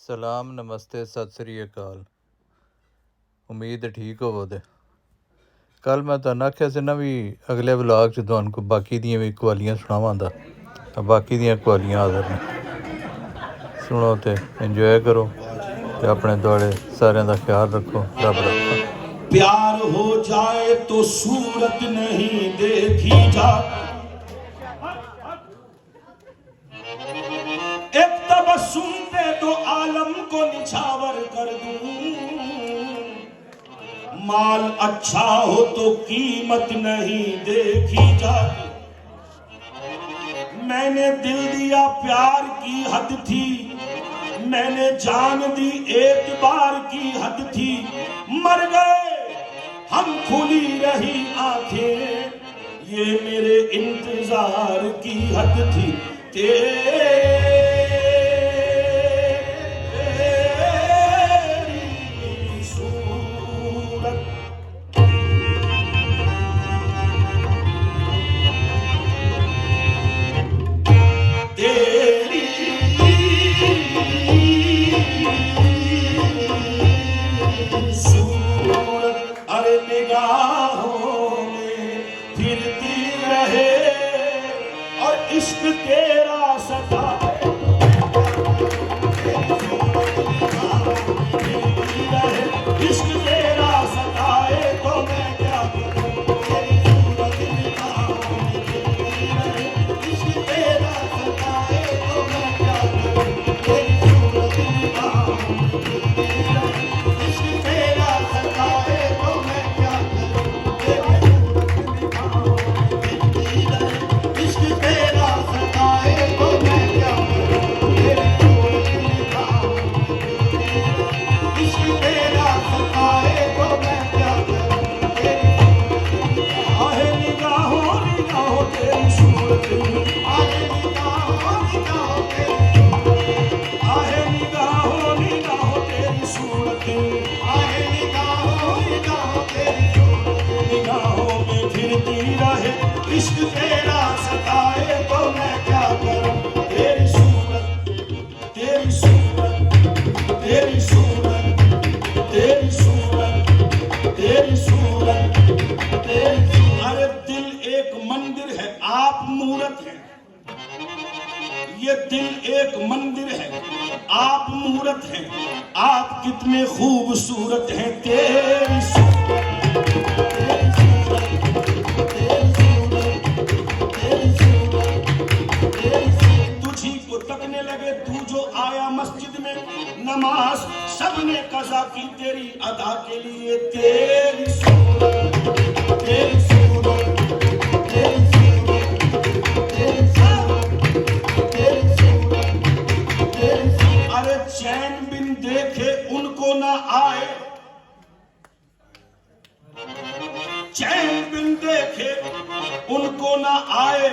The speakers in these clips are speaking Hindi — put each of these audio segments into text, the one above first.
सलाम नमस्ते सत श्री अकाल। उम्मीद है ठीक होवो ते कल मैं तुहानू आख्या सी ना भी अगले व्लॉग च तुहानू बाकी दियां भी कवालियां सुनावांगा। बाकी दियां कवालियां हाज़र ने, सुनो ते इंजॉय करो ते अपने दुआले सारेयां दा ख्याल रखो। रब रखा। प्यार हो जाए तो सूरत नहीं देखी जाती, एक तबस्सुम पे तो आलम को निछावर कर दूं। माल अच्छा हो तो कीमत नहीं देखी जाती, मैंने दिल दिया प्यार की हद थी, मैंने जान दी एक बार की हद थी। मर गए हम खुली रही आंखें, ये मेरे इंतजार की हद थी। तेरी सूरत तेरी सूरत अरे निगाहों में फिरती रहे और इश्क तेरा सताए। इश्क तेरा सताए तो मैं क्या करूं, इश्क तेरा सताए तो मैं क्या करूं, इश्क तेरा सताए तो मैं क्या करूं, इश्क तेरा सताए तो मैं क्या इश्क तेरा सताए तो मैं क्या आहे निगाहों निगाहों तेरी सूरत, आहे निगाहों निगाहों तेरी, आहे निगाहों निगाहों तेरी सूरत, आहे निगाहों निगाहों तेरी सूरत। निगाहों में फिरती रहे इश्क तेरा सताए तो मैं क्या करूं। तेरी सूरत तेरी सूरत तेरी सूरत तेरी सूरत तेरी सूरत तेरी सूरत। अरे दिल एक मंदिर है, आप मूरत हैं। ये दिल एक मंदिर है, आप मूरत हैं। आप कितने खूबसूरत हैं। तेरी सूरत तेरी सूरत तेरी सूरत तेरी सूरत। तुझी को तकने लगे, तू जो आया मस्जिद में, नमाज सबने कज़ा की तेरी अदा के लिए। तेरी सूरत तेरी सूरत तेरी सूरत तेरी सूरत तेरी सूरत तेरी सूरत। अरे चैन बिन देखे उनको ना आए, चैन बिन देखे उनको ना आए,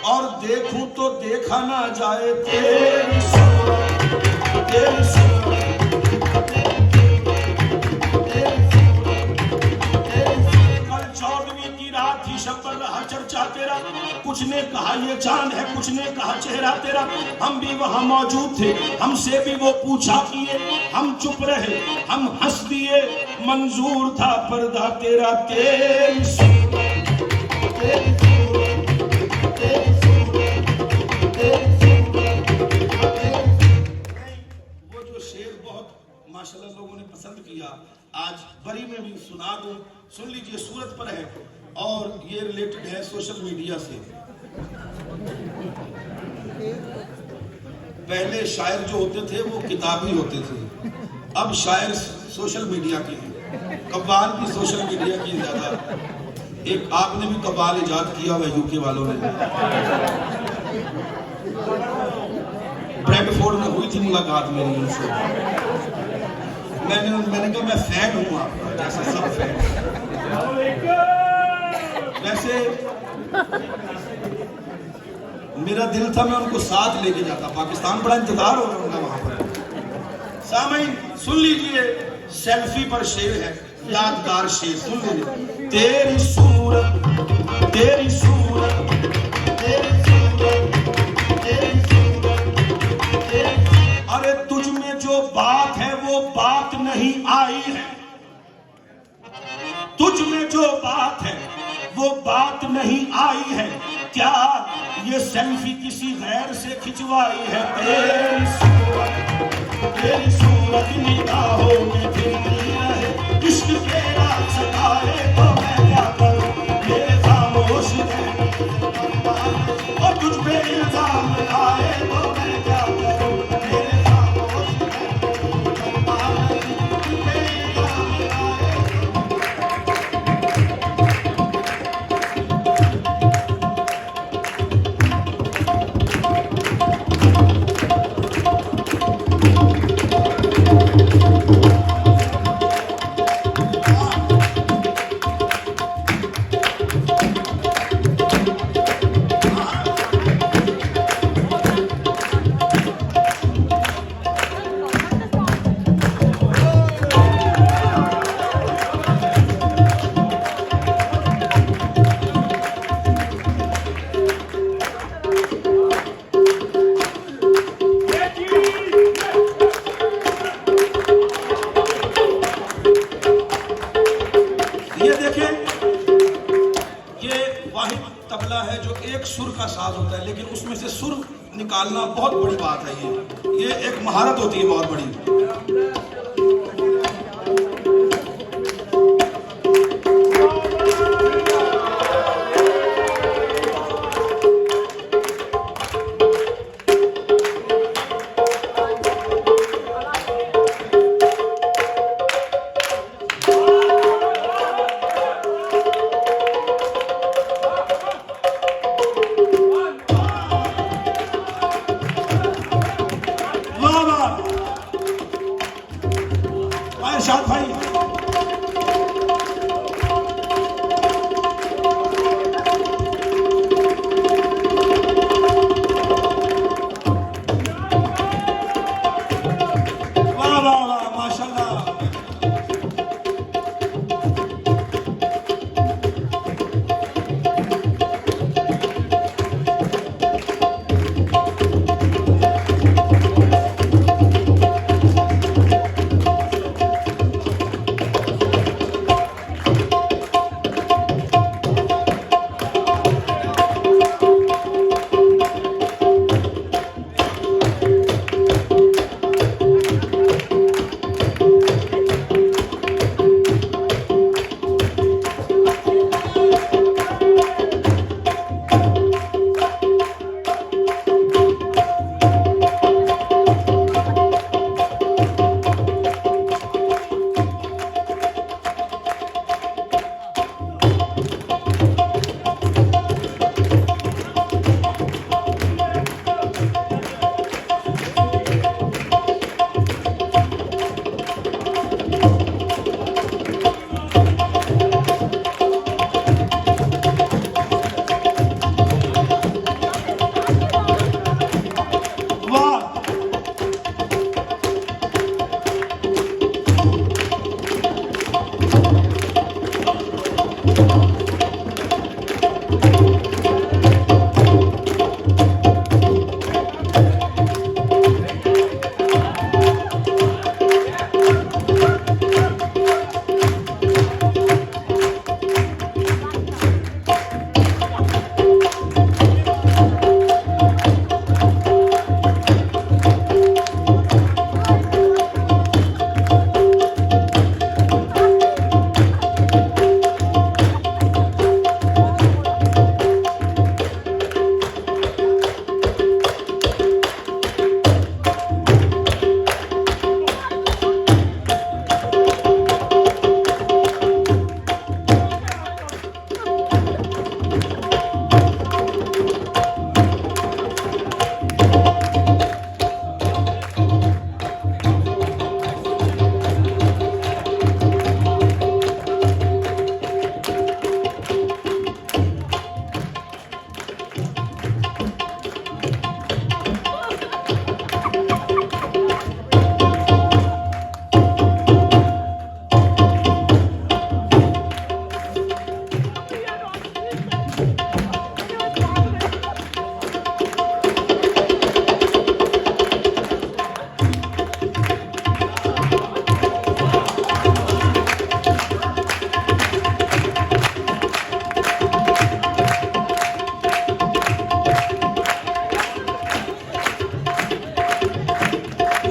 और देखूं तो देखा ना जाए। तेरी सूरत तेरी सूरत चर्चा तेरा, कुछ ने कहा ये चांद है, कुछ ने कहा चेहरा तेरा। हम भी वहां मौजूद थे, हमसे भी वो पूछा किए, हम चुप रहे, हम हंस दिए, मंजूर था पर्दा तेरा। तेरी सूरत तेरी सूरत तेरी सूरत तेरी सूरत। वो जो शेर बहुत माशाल्लाह लोगों ने पसंद किया, आज बरी में भी सुना दूं, सुन लीजिए। सूरत पर है और ये रिलेटेड है सोशल मीडिया से। पहले शायर जो होते थे वो किताबी होते थे, अब शायर सोशल मीडिया के हैं। कव्वाल भी सोशल मीडिया की ज्यादा। एक आपने भी कव्वाल इजाद किया हुआ यूके वालों ने। ब्रेडफोर्ड में हुई थी मुलाकात मेरी उनसे। मैंने कहा मैं फैन हूँ आपका, जैसे सब फैन। वैसे मेरा दिल था मैं उनको साथ लेके जाता पाकिस्तान, बड़ा इंतजार हो रहा वहां पर। सामईन सुन लीजिए, सेल्फी पर शेर है, यादगार शेर सुन लीजिए। तेरी सूरत तेरी सूरत तेरी सूरत तेरी सूरत तेरी। अरे तुझ तुझ में जो बात है वो बात नहीं आई है, तुझ में जो बात है वो बात नहीं आई है, क्या ये सेल्फी किसी गैर से खिंचवाई है? तेरी सूरत निगाहों में फिरती रहे, इश्क तेरा सताए तो मैं क्या करूं, मेरे खामोश और तुझ पे इल्जाम लगाए तो मैं क्या करूं, मेरे खामोश तुझ पे इल्जाम लगाए। तबला है जो एक सुर का साज होता है, लेकिन उसमें से सुर निकालना बहुत बड़ी बात है। ये एक महारत होती है बहुत बड़ी। इरशाद भाई, वाह वाह वाह, माशाल्लाह।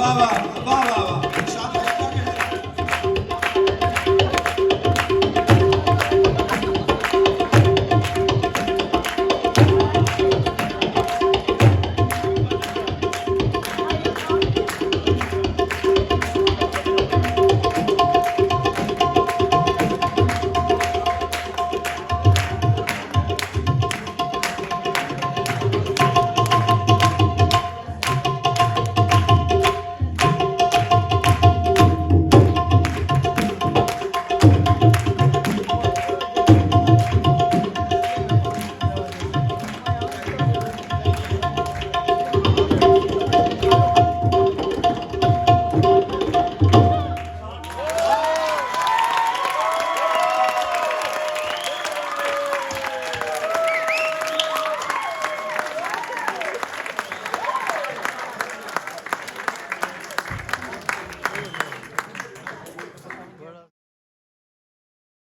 वाह वाह वाह